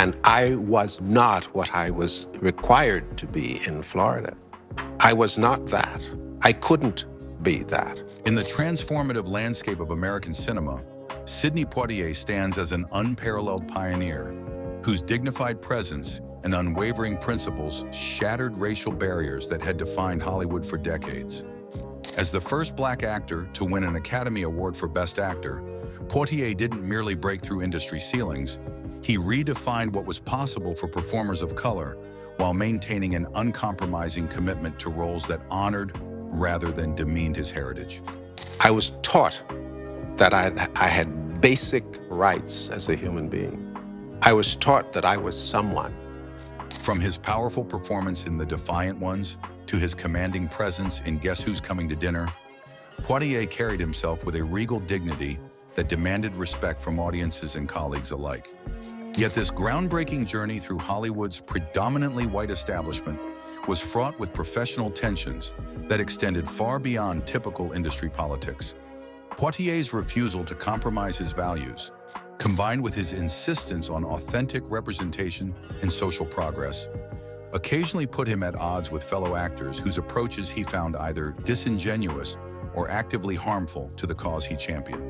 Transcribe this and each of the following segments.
And I was not what I was required to be in Florida. I was not that. I couldn't be that. In the transformative landscape of American cinema, Sidney Poitier stands as an unparalleled pioneer whose dignified presence and unwavering principles shattered racial barriers that had defined Hollywood for decades. As the first Black actor to win an Academy Award for Best Actor, Poitier didn't merely break through industry ceilings, he redefined what was possible for performers of color while maintaining an uncompromising commitment to roles that honored rather than demeaned his heritage. I was taught that I had basic rights as a human being. I was taught that I was someone. From his powerful performance in The Defiant Ones to his commanding presence in Guess Who's Coming to Dinner, Poitier carried himself with a regal dignity that demanded respect from audiences and colleagues alike. Yet this groundbreaking journey through Hollywood's predominantly white establishment was fraught with professional tensions that extended far beyond typical industry politics. Poitier's refusal to compromise his values, combined with his insistence on authentic representation and social progress, occasionally put him at odds with fellow actors whose approaches he found either disingenuous or actively harmful to the cause he championed.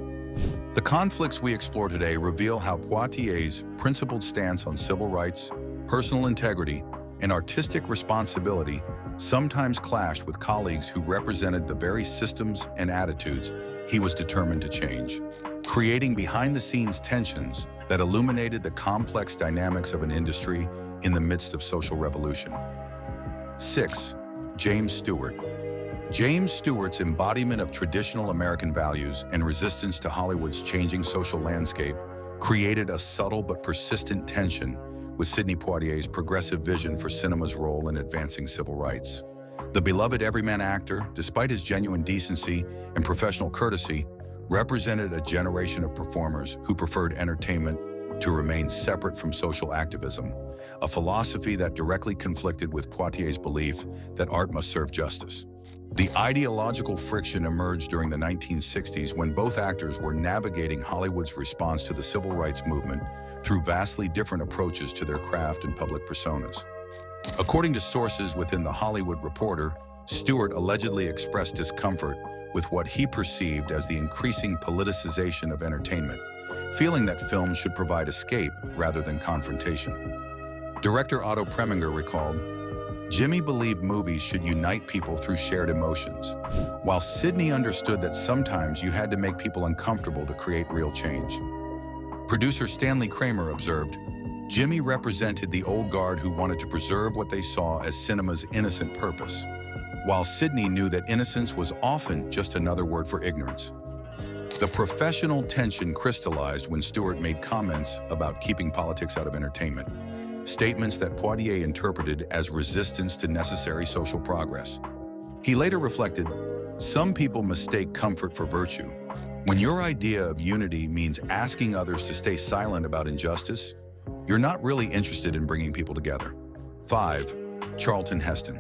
The conflicts we explore today reveal how Poitier's principled stance on civil rights, personal integrity, and artistic responsibility sometimes clashed with colleagues who represented the very systems and attitudes he was determined to change, creating behind-the-scenes tensions that illuminated the complex dynamics of an industry in the midst of social revolution. 6. James Stewart. James Stewart's embodiment of traditional American values and resistance to Hollywood's changing social landscape created a subtle but persistent tension with Sidney Poitier's progressive vision for cinema's role in advancing civil rights. The beloved everyman actor, despite his genuine decency and professional courtesy, represented a generation of performers who preferred entertainment to remain separate from social activism, a philosophy that directly conflicted with Poitier's belief that art must serve justice. The ideological friction emerged during the 1960s when both actors were navigating Hollywood's response to the civil rights movement through vastly different approaches to their craft and public personas. According to sources within The Hollywood Reporter, Stewart allegedly expressed discomfort with what he perceived as the increasing politicization of entertainment, feeling that films should provide escape rather than confrontation. Director Otto Preminger recalled, "Jimmy believed movies should unite people through shared emotions, while Sidney understood that sometimes you had to make people uncomfortable to create real change." Producer Stanley Kramer observed, "Jimmy represented the old guard who wanted to preserve what they saw as cinema's innocent purpose, while Sidney knew that innocence was often just another word for ignorance." The professional tension crystallized when Stewart made comments about keeping politics out of entertainment, statements that Poitier interpreted as resistance to necessary social progress. He later reflected, "Some people mistake comfort for virtue. When your idea of unity means asking others to stay silent about injustice, you're not really interested in bringing people together." 5. Charlton Heston.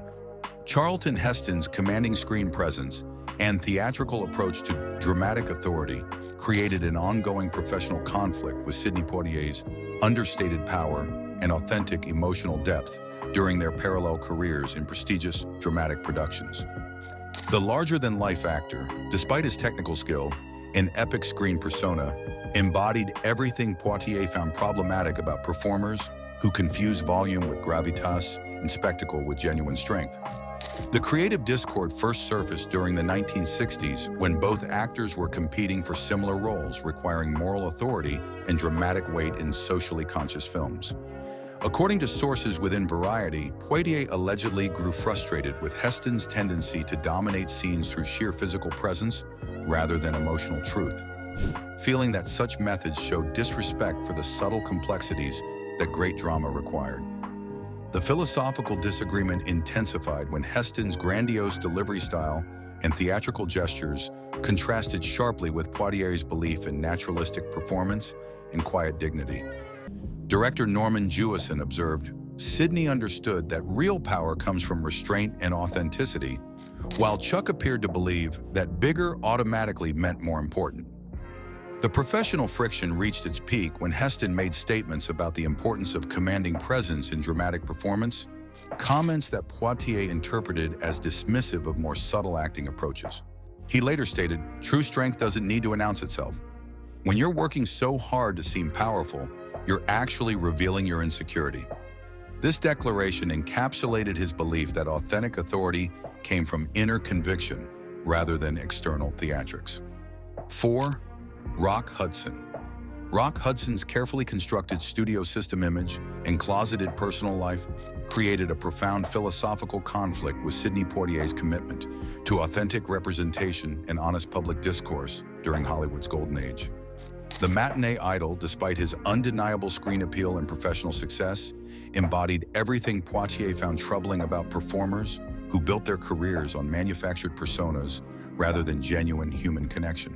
Charlton Heston's commanding screen presence and theatrical approach to dramatic authority created an ongoing professional conflict with Sidney Poitier's understated power and authentic emotional depth during their parallel careers in prestigious dramatic productions. The larger-than-life actor, despite his technical skill and epic screen persona, embodied everything Poitier found problematic about performers who confuse volume with gravitas and spectacle with genuine strength. The creative discord first surfaced during the 1960s when both actors were competing for similar roles requiring moral authority and dramatic weight in socially conscious films. According to sources within Variety, Poitier allegedly grew frustrated with Heston's tendency to dominate scenes through sheer physical presence rather than emotional truth, feeling that such methods showed disrespect for the subtle complexities that great drama required. The philosophical disagreement intensified when Heston's grandiose delivery style and theatrical gestures contrasted sharply with Poitier's belief in naturalistic performance and quiet dignity. Director Norman Jewison observed, "Sidney understood that real power comes from restraint and authenticity, while Chuck appeared to believe that bigger automatically meant more important." The professional friction reached its peak when Heston made statements about the importance of commanding presence in dramatic performance, comments that Poitier interpreted as dismissive of more subtle acting approaches. He later stated, "True strength doesn't need to announce itself. When you're working so hard to seem powerful, you're actually revealing your insecurity." This declaration encapsulated his belief that authentic authority came from inner conviction rather than external theatrics. 4. Rock Hudson. Rock Hudson's carefully constructed studio system image and closeted personal life created a profound philosophical conflict with Sidney Poitier's commitment to authentic representation and honest public discourse during Hollywood's golden age. The matinee idol, despite his undeniable screen appeal and professional success, embodied everything Poitier found troubling about performers who built their careers on manufactured personas rather than genuine human connection.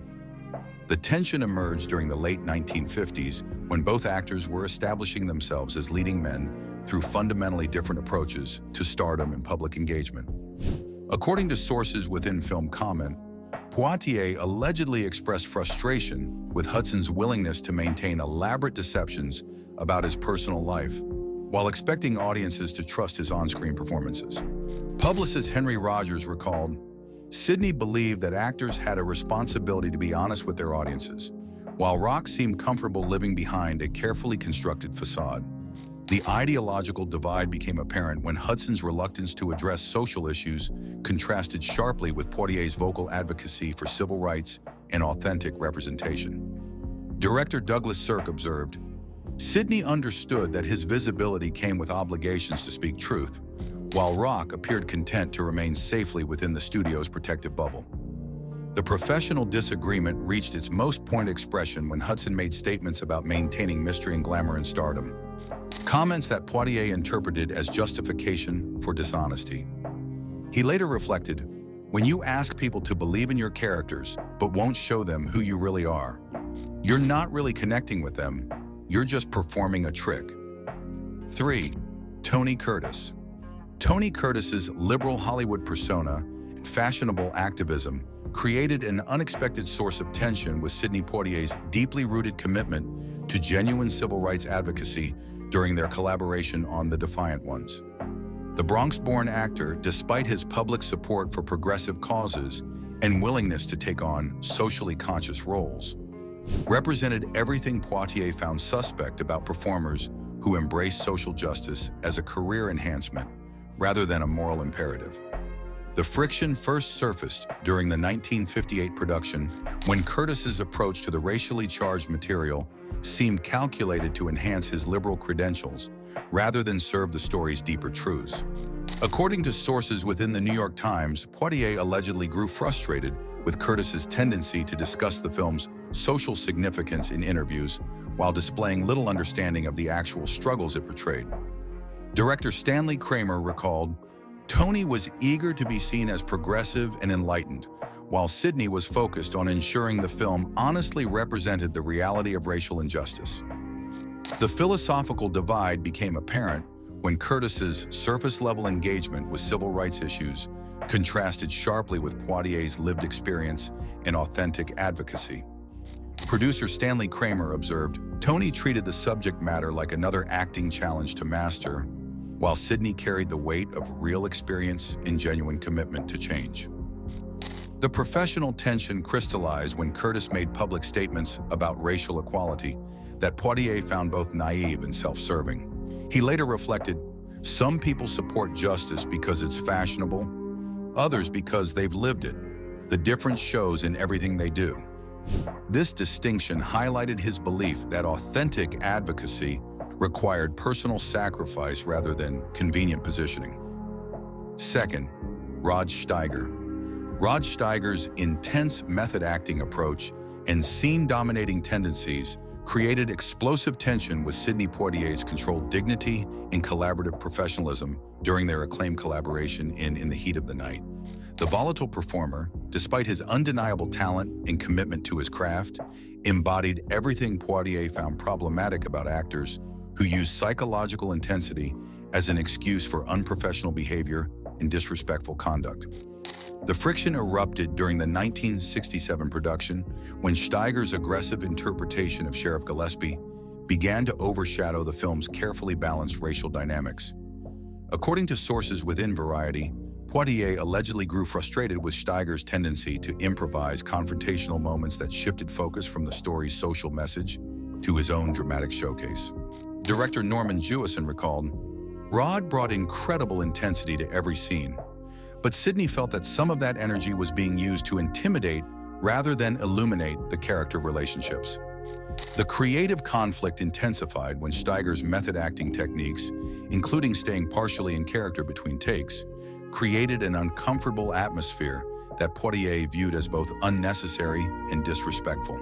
The tension emerged during the late 1950s when both actors were establishing themselves as leading men through fundamentally different approaches to stardom and public engagement. According to sources within Film Comment, Poitier allegedly expressed frustration with Hudson's willingness to maintain elaborate deceptions about his personal life, while expecting audiences to trust his on-screen performances. Publicist Henry Rogers recalled, "Sidney believed that actors had a responsibility to be honest with their audiences, while Rock seemed comfortable living behind a carefully constructed facade." The ideological divide became apparent when Hudson's reluctance to address social issues contrasted sharply with Poitier's vocal advocacy for civil rights and authentic representation. Director Douglas Sirk observed, "Sidney understood that his visibility came with obligations to speak truth, while Rock appeared content to remain safely within the studio's protective bubble." The professional disagreement reached its most pointed expression when Hudson made statements about maintaining mystery and glamour in stardom, comments that Poitier interpreted as justification for dishonesty. He later reflected, "When you ask people to believe in your characters but won't show them who you really are, you're not really connecting with them, you're just performing a trick." 3. Tony Curtis. Tony Curtis's liberal Hollywood persona and fashionable activism created an unexpected source of tension with Sidney Poitier's deeply rooted commitment to genuine civil rights advocacy during their collaboration on The Defiant Ones. The Bronx-born actor, despite his public support for progressive causes and willingness to take on socially conscious roles, represented everything Poitier found suspect about performers who embraced social justice as a career enhancement rather than a moral imperative. The friction first surfaced during the 1958 production when Curtis's approach to the racially charged material seemed calculated to enhance his liberal credentials rather than serve the story's deeper truths. According to sources within the New York Times, Poitier allegedly grew frustrated with Curtis's tendency to discuss the film's social significance in interviews while displaying little understanding of the actual struggles it portrayed. Director Stanley Kramer recalled, "Tony was eager to be seen as progressive and enlightened, while Sidney was focused on ensuring the film honestly represented the reality of racial injustice." The philosophical divide became apparent when Curtis's surface-level engagement with civil rights issues contrasted sharply with Poitier's lived experience and authentic advocacy. Producer Stanley Kramer observed, "Tony treated the subject matter like another acting challenge to master, while Sidney carried the weight of real experience and genuine commitment to change." The professional tension crystallized when Curtis made public statements about racial equality that Poitier found both naive and self-serving. He later reflected, "Some people support justice because it's fashionable, others because they've lived it. The difference shows in everything they do." This distinction highlighted his belief that authentic advocacy required personal sacrifice rather than convenient positioning. 2. Rod Steiger. Rod Steiger's intense method acting approach and scene-dominating tendencies created explosive tension with Sidney Poitier's controlled dignity and collaborative professionalism during their acclaimed collaboration in the Heat of the Night. The volatile performer, despite his undeniable talent and commitment to his craft, embodied everything Poitier found problematic about actors who use psychological intensity as an excuse for unprofessional behavior and disrespectful conduct. The friction erupted during the 1967 production when Steiger's aggressive interpretation of Sheriff Gillespie began to overshadow the film's carefully balanced racial dynamics. According to sources within Variety, Poitier allegedly grew frustrated with Steiger's tendency to improvise confrontational moments that shifted focus from the story's social message to his own dramatic showcase. Director Norman Jewison recalled, "Rod brought incredible intensity to every scene, but Sidney felt that some of that energy was being used to intimidate rather than illuminate the character relationships." The creative conflict intensified when Steiger's method acting techniques, including staying partially in character between takes, created an uncomfortable atmosphere that Poitier viewed as both unnecessary and disrespectful.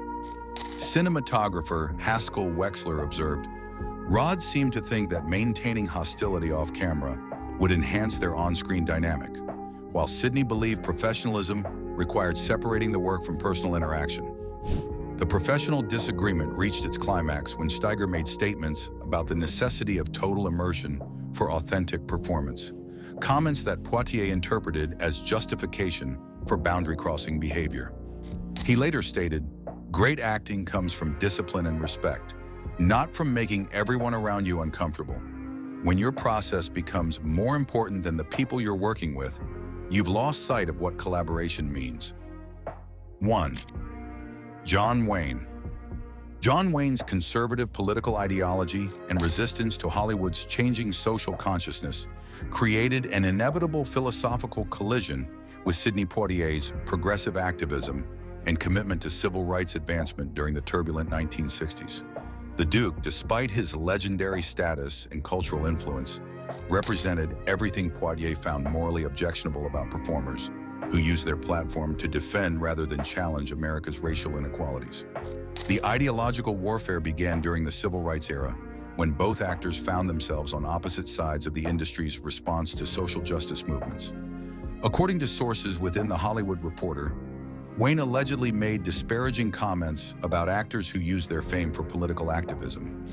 Cinematographer Haskell Wexler observed, "Rod seemed to think that maintaining hostility off-camera would enhance their on-screen dynamic, while Sidney believed professionalism required separating the work from personal interaction." The professional disagreement reached its climax when Steiger made statements about the necessity of total immersion for authentic performance, comments that Poitier interpreted as justification for boundary-crossing behavior. He later stated, "Great acting comes from discipline and respect, not from making everyone around you uncomfortable. When your process becomes more important than the people you're working with, you've lost sight of what collaboration means." 1. John Wayne. John Wayne's conservative political ideology and resistance to Hollywood's changing social consciousness created an inevitable philosophical collision with Sidney Poitier's progressive activism and commitment to civil rights advancement during the turbulent 1960s. The Duke, despite his legendary status and cultural influence, represented everything Poitier found morally objectionable about performers who used their platform to defend rather than challenge America's racial inequalities. The ideological warfare began during the Civil Rights era, when both actors found themselves on opposite sides of the industry's response to social justice movements. According to sources within The Hollywood Reporter, Wayne allegedly made disparaging comments about actors who used their fame for political activism,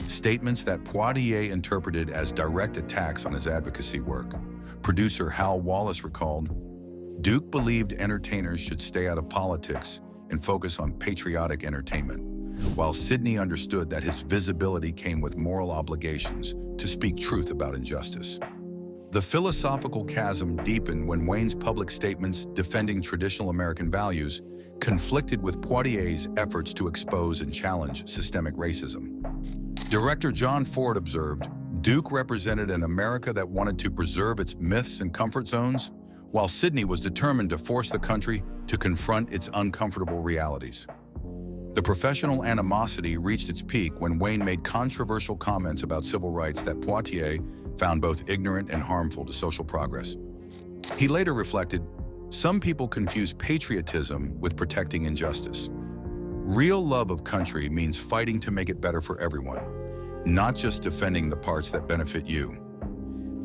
statements that Poitier interpreted as direct attacks on his advocacy work. Producer Hal Wallace recalled, "Duke believed entertainers should stay out of politics and focus on patriotic entertainment, while Sidney understood that his visibility came with moral obligations to speak truth about injustice." The philosophical chasm deepened when Wayne's public statements defending traditional American values conflicted with Poitier's efforts to expose and challenge systemic racism. Director John Ford observed, "Duke represented an America that wanted to preserve its myths and comfort zones, while Sidney was determined to force the country to confront its uncomfortable realities." The professional animosity reached its peak when Wayne made controversial comments about civil rights that Poitier found both ignorant and harmful to social progress. He later reflected, "Some people confuse patriotism with protecting injustice. Real love of country means fighting to make it better for everyone, not just defending the parts that benefit you."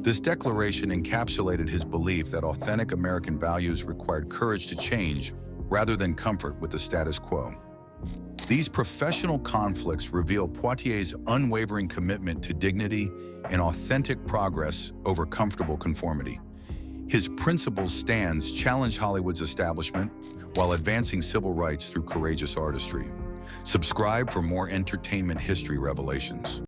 This declaration encapsulated his belief that authentic American values required courage to change rather than comfort with the status quo. These professional conflicts reveal Poitier's unwavering commitment to dignity and authentic progress over comfortable conformity. His principled stands challenge Hollywood's establishment while advancing civil rights through courageous artistry. Subscribe for more entertainment history revelations.